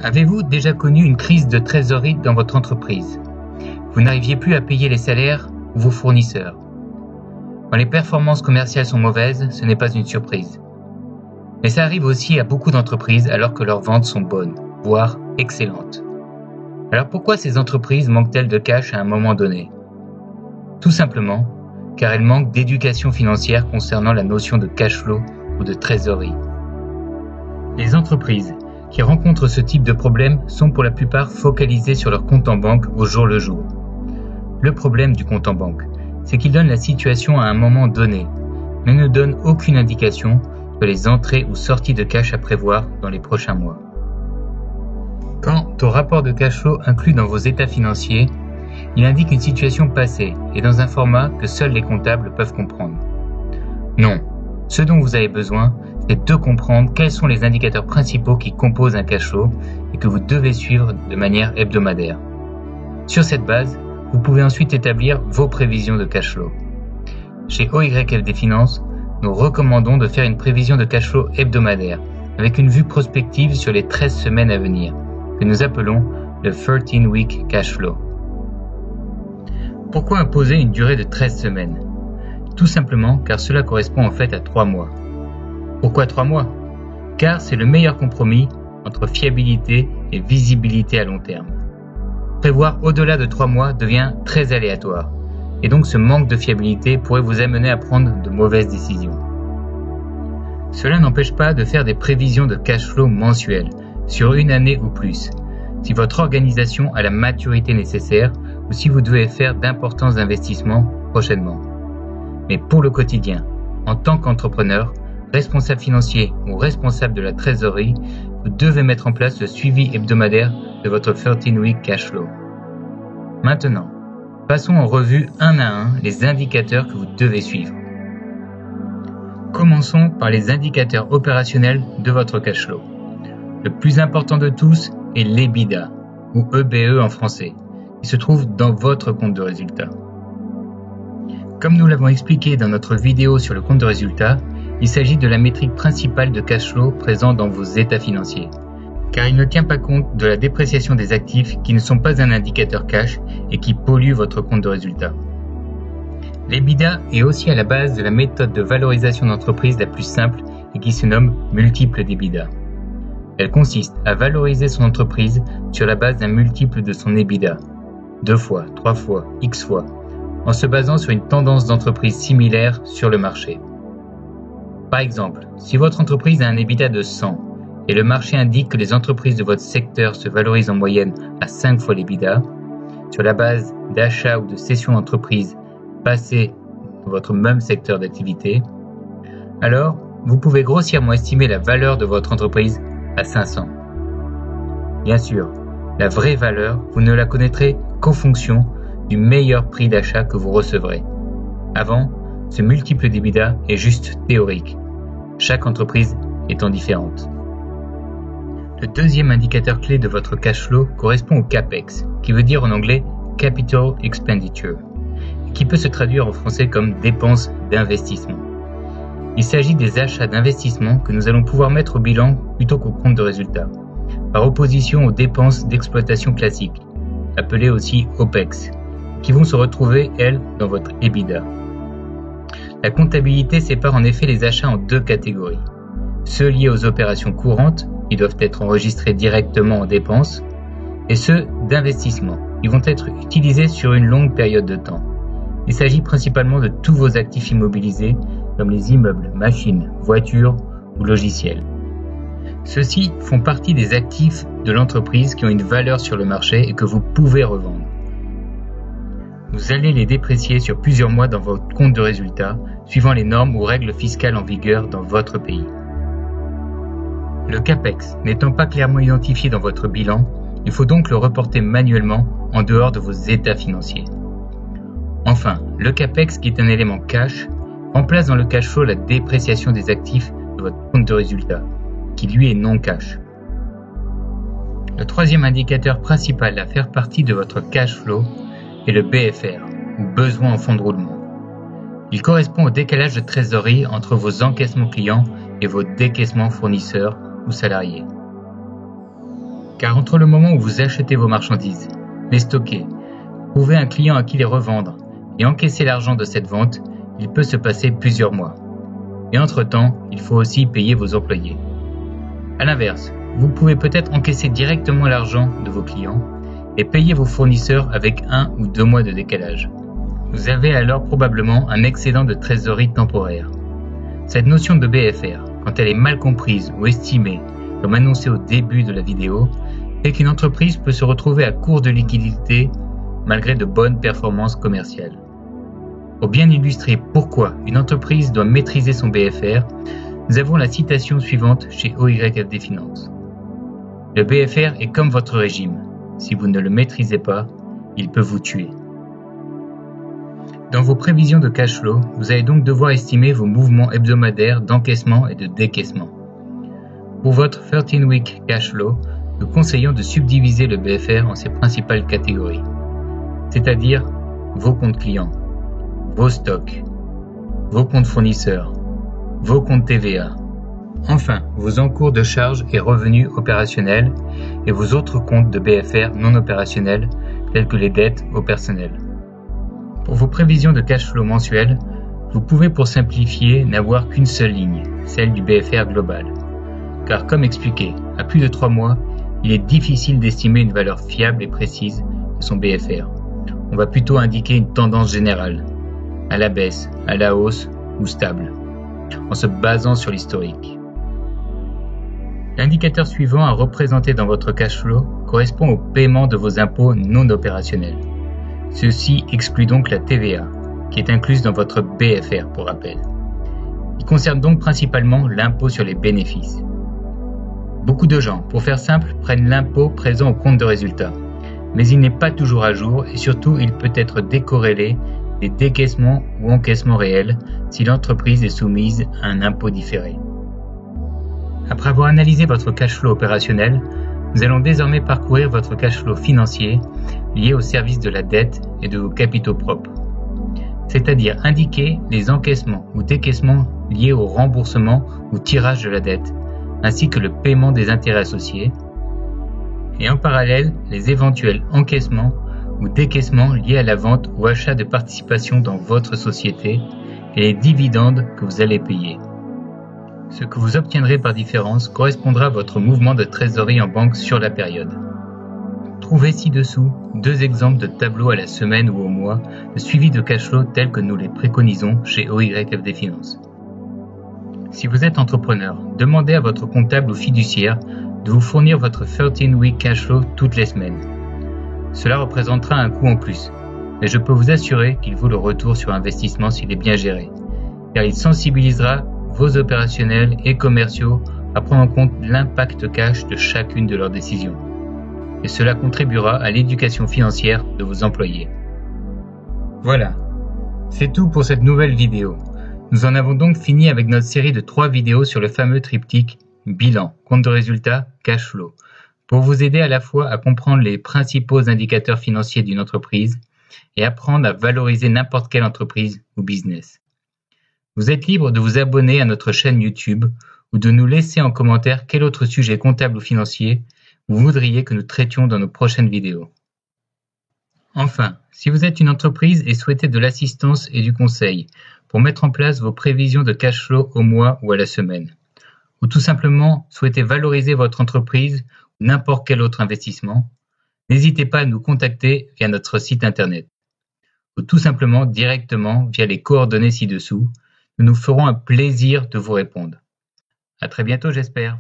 Avez-vous déjà connu une crise de trésorerie dans votre entreprise? Vous n'arriviez plus à payer les salaires ou vos fournisseurs. Quand les performances commerciales sont mauvaises, ce n'est pas une surprise. Mais ça arrive aussi à beaucoup d'entreprises alors que leurs ventes sont bonnes, voire excellentes. Alors pourquoi ces entreprises manquent-elles de cash à un moment donné? Tout simplement car elles manquent d'éducation financière concernant la notion de cash flow ou de trésorerie. Les entreprises qui rencontrent ce type de problème sont pour la plupart focalisées sur leur compte en banque au jour le jour. Le problème du compte en banque, c'est qu'il donne la situation à un moment donné, mais ne donne aucune indication sur les entrées ou sorties de cash à prévoir dans les prochains mois. Quant au rapport de cash flow inclus dans vos états financiers, il indique une situation passée et dans un format que seuls les comptables peuvent comprendre. Non, ce dont vous avez besoin, c'est de comprendre quels sont les indicateurs principaux qui composent un cash flow et que vous devez suivre de manière hebdomadaire. Sur cette base, vous pouvez ensuite établir vos prévisions de cash flow. Chez OYFD Finance, nous recommandons de faire une prévision de cash flow hebdomadaire avec une vue prospective sur les 13 semaines à venir, que nous appelons le 13-week cash flow. Pourquoi imposer une durée de 13 semaines? Tout simplement car cela correspond en fait à 3 mois. Pourquoi 3 mois? Car c'est le meilleur compromis entre fiabilité et visibilité à long terme. Prévoir au-delà de 3 mois devient très aléatoire, et donc ce manque de fiabilité pourrait vous amener à prendre de mauvaises décisions. Cela n'empêche pas de faire des prévisions de cash flow mensuelles, sur une année ou plus, si votre organisation a la maturité nécessaire ou si vous devez faire d'importants investissements prochainement. Mais pour le quotidien, en tant qu'entrepreneur, responsable financier ou responsable de la trésorerie, vous devez mettre en place le suivi hebdomadaire de votre 13-week cash flow. Maintenant, passons en revue un à un les indicateurs que vous devez suivre. Commençons par les indicateurs opérationnels de votre cash flow. Le plus important de tous est l'EBITDA, ou EBE en français, qui se trouve dans votre compte de résultat. Comme nous l'avons expliqué dans notre vidéo sur le compte de résultat, il s'agit de la métrique principale de cash flow présente dans vos états financiers, car il ne tient pas compte de la dépréciation des actifs qui ne sont pas un indicateur cash et qui polluent votre compte de résultat. L'EBITDA est aussi à la base de la méthode de valorisation d'entreprise la plus simple et qui se nomme multiple d'EBITDA. Elle consiste à valoriser son entreprise sur la base d'un multiple de son EBITDA, 2 fois, 3 fois, X fois, en se basant sur une tendance d'entreprise similaire sur le marché. Par exemple, si votre entreprise a un EBITDA de 100 et le marché indique que les entreprises de votre secteur se valorisent en moyenne à 5 fois l'EBITDA, sur la base d'achats ou de cessions d'entreprises passées dans votre même secteur d'activité, alors vous pouvez grossièrement estimer la valeur de votre entreprise à 500. Bien sûr, la vraie valeur, vous ne la connaîtrez qu'en fonction du meilleur prix d'achat que vous recevrez. Avant, ce multiple d'EBITDA est juste théorique, chaque entreprise étant différente. Le deuxième indicateur clé de votre cash flow correspond au CAPEX, qui veut dire en anglais Capital Expenditure, qui peut se traduire en français comme dépenses d'investissement. Il s'agit des achats d'investissement que nous allons pouvoir mettre au bilan plutôt qu'au compte de résultat, par opposition aux dépenses d'exploitation classiques, appelées aussi OPEX, qui vont se retrouver, elles, dans votre EBITDA. La comptabilité sépare en effet les achats en 2 catégories. Ceux liés aux opérations courantes, qui doivent être enregistrés directement en dépenses, et ceux d'investissement, qui vont être utilisés sur une longue période de temps. Il s'agit principalement de tous vos actifs immobilisés, comme les immeubles, machines, voitures ou logiciels. Ceux-ci font partie des actifs de l'entreprise qui ont une valeur sur le marché et que vous pouvez revendre. Vous allez les déprécier sur plusieurs mois dans votre compte de résultat, suivant les normes ou règles fiscales en vigueur dans votre pays. Le CAPEX n'étant pas clairement identifié dans votre bilan, il faut donc le reporter manuellement en dehors de vos états financiers. Enfin, le CAPEX, qui est un élément cash, remplace dans le cash flow la dépréciation des actifs de votre compte de résultat, qui lui est non cash. Le troisième indicateur principal à faire partie de votre cash flow est le BFR, ou besoin en fonds de roulement. Il correspond au décalage de trésorerie entre vos encaissements clients et vos décaissements fournisseurs ou salariés. Car entre le moment où vous achetez vos marchandises, les stocker, trouver un client à qui les revendre et encaisser l'argent de cette vente, il peut se passer plusieurs mois. Et entre-temps, il faut aussi payer vos employés. A l'inverse, vous pouvez peut-être encaisser directement l'argent de vos clients et payer vos fournisseurs avec 1 ou 2 mois de décalage. Vous avez alors probablement un excédent de trésorerie temporaire. Cette notion de BFR, quand elle est mal comprise ou estimée, comme annoncé au début de la vidéo, fait qu'une entreprise peut se retrouver à court de liquidité malgré de bonnes performances commerciales. Pour bien illustrer pourquoi une entreprise doit maîtriser son BFR, nous avons la citation suivante chez OYFD Finance. Le BFR est comme votre régime. Si vous ne le maîtrisez pas, il peut vous tuer. Dans vos prévisions de cash flow, vous allez donc devoir estimer vos mouvements hebdomadaires d'encaissement et de décaissement. Pour votre 13-week cash flow, nous conseillons de subdiviser le BFR en ses principales catégories, c'est-à-dire vos comptes clients, vos stocks, vos comptes fournisseurs, vos comptes TVA, enfin vos encours de charges et revenus opérationnels et vos autres comptes de BFR non opérationnels tels que les dettes au personnel. Pour vos prévisions de cash flow mensuelles, vous pouvez pour simplifier n'avoir qu'une seule ligne, celle du BFR global. Car comme expliqué, à plus de 3 mois, il est difficile d'estimer une valeur fiable et précise de son BFR. On va plutôt indiquer une tendance générale, à la baisse, à la hausse ou stable, en se basant sur l'historique. L'indicateur suivant à représenter dans votre cash flow correspond au paiement de vos impôts non opérationnels. Ceci exclut donc la TVA, qui est incluse dans votre BFR pour rappel. Il concerne donc principalement l'impôt sur les bénéfices. Beaucoup de gens, pour faire simple, prennent l'impôt présent au compte de résultat, mais il n'est pas toujours à jour et surtout il peut être décorrélé des décaissements ou encaissements réels si l'entreprise est soumise à un impôt différé. Après avoir analysé votre cash flow opérationnel, nous allons désormais parcourir votre cash flow financier lié au service de la dette et de vos capitaux propres, c'est-à-dire indiquer les encaissements ou décaissements liés au remboursement ou tirage de la dette, ainsi que le paiement des intérêts associés, et en parallèle les éventuels encaissements ou décaissements liés à la vente ou achat de participation dans votre société et les dividendes que vous allez payer. Ce que vous obtiendrez par différence correspondra à votre mouvement de trésorerie en banque sur la période. Trouvez ci-dessous 2 exemples de tableaux à la semaine ou au mois de suivi de cash flow tels que nous les préconisons chez OYFD Finance. Si vous êtes entrepreneur, demandez à votre comptable ou fiduciaire de vous fournir votre 13-week cash flow toutes les semaines. Cela représentera un coût en plus, mais je peux vous assurer qu'il vaut le retour sur investissement s'il est bien géré, car il sensibilisera vos opérationnels et commerciaux à prendre en compte l'impact cash de chacune de leurs décisions. Et cela contribuera à l'éducation financière de vos employés. Voilà, c'est tout pour cette nouvelle vidéo. Nous en avons donc fini avec notre série de 3 vidéos sur le fameux triptyque bilan, compte de résultat, cash flow, pour vous aider à la fois à comprendre les principaux indicateurs financiers d'une entreprise et apprendre à valoriser n'importe quelle entreprise ou business. Vous êtes libre de vous abonner à notre chaîne YouTube ou de nous laisser en commentaire quel autre sujet comptable ou financier vous voudriez que nous traitions dans nos prochaines vidéos. Enfin, si vous êtes une entreprise et souhaitez de l'assistance et du conseil pour mettre en place vos prévisions de cash flow au mois ou à la semaine, ou tout simplement souhaitez valoriser votre entreprise ou n'importe quel autre investissement, n'hésitez pas à nous contacter via notre site internet ou tout simplement directement via les coordonnées ci-dessous. Nous nous ferons un plaisir de vous répondre. À très bientôt, j'espère.